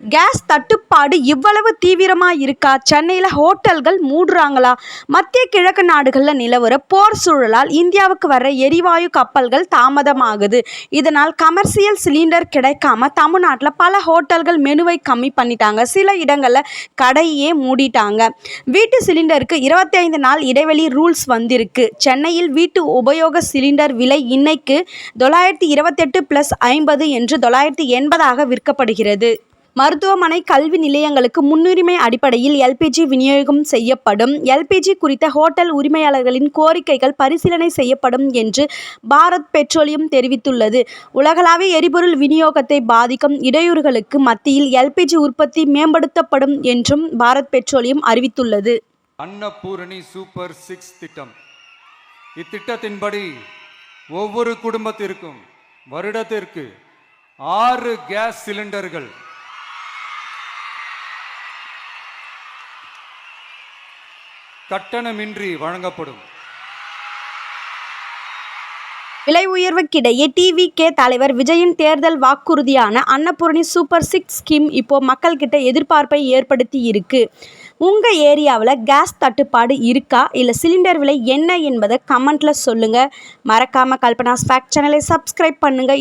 Case தட்டுப்பாடு இவ்வளவு தீவிரமா இருக்கா? சென்னையில் ஹோட்டல்கள் மூடுறாங்களா? மத்திய கிழக்கு நாடுகளில் நிலவர போர் சூழலால் இந்தியாவுக்கு வர எரிவாயு கப்பல்கள் தாமதமாகுது. இதனால் கமர்ஷியல் சிலிண்டர் கிடைக்காம தமிழ்நாட்டில் பல ஹோட்டல்கள் மெனுவை கம்மி பண்ணிட்டாங்க. சில இடங்களில் கடையே மூடிட்டாங்க. வீட்டு சிலிண்டருக்கு 25 நாள் இடைவெளி ரூல்ஸ் வந்திருக்கு. சென்னையில் வீட்டு உபயோக சிலிண்டர் விலை இன்னைக்கு 928+50 என்று 980 விற்கப்படுகிறது. மருத்துவமனை, கல்வி நிலையங்களுக்கு முன்னுரிமை அடிப்படையில் எல்பிஜி விநியோகம் செய்யப்படும். எல்பிஜி குறித்த ஹோட்டல் உரிமையாளர்களின் கோரிக்கைகள் பரிசீலனை செய்யப்படும் என்று பாரத் பெட்ரோலியம் தெரிவித்துள்ளது. உலகளாவிய எரிபொருள் விநியோகத்தை பாதிக்கும் இடையூறுகளுக்கு மத்தியில் எல்பிஜி உற்பத்தி மேம்படுத்தப்படும் என்றும் பாரத் பெட்ரோலியம் அறிவித்துள்ளது. அன்னபூரணி சூப்பர் 6 திட்டம். இத்திட்டத்தின்படி ஒவ்வொரு குடும்பத்திற்கும் வருடத்திற்கு 6 கேஸ் சிலிண்டர்கள் கட்டணமின்றி வழங்கப்படும். விலை உயர்வுக்கிடையே டிவிகே தலைவர் விஜயின் தேர்தல் வாக்குறுதியான அன்னபூரணி சூப்பர் 6 ஸ்கீம் இப்போ மக்கள்கிட்ட எதிர்பார்ப்பை ஏற்படுத்தி இருக்கு. உங்க ஏரியாவில் கேஸ் தட்டுப்பாடு இருக்கா? இல்லை சிலிண்டர் விலை என்ன என்பதை கமெண்ட்ல சொல்லுங்க. மறக்காம கல்பனாஸ் ஃபேக்ட் சேனலை சப்ஸ்கிரைப் பண்ணுங்க.